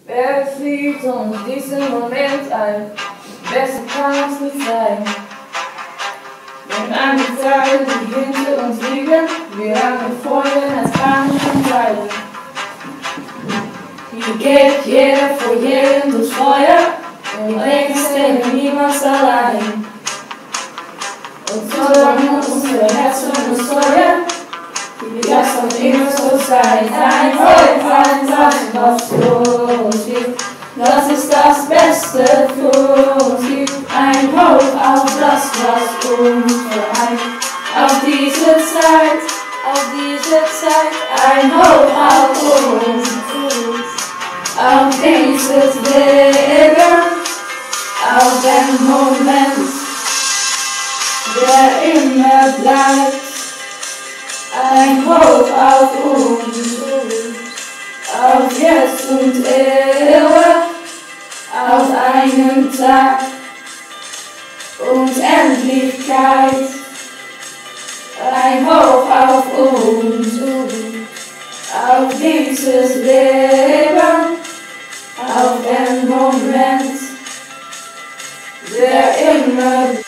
Wer flieht uns diesen Moment ein? Besser kann es nicht sein. Wenn an die Tage, die hinter uns liegen, wir haben Freunde als Kranken Teile. Hier geht jeder vor jedem durchs Feuer, im Regen steht niemand allein. Und solange unsere Herzen uns steuern, wird das auch immer so sein. Ein Holz, was für uns gibt, das ist das Beste für uns gibt. Ein Hoch auf das, was uns vereint. Auf diese Zeit, ein Hoch auf uns. Auf dieses Leben, auf den Moment, der immer bleibt. Ein Hoch auf uns, auf Jetzt und Ewig, auf einen Tag, Unendlichkeit. Ein Hoch auf uns, auf dieses Leben, auf den Moment, der immer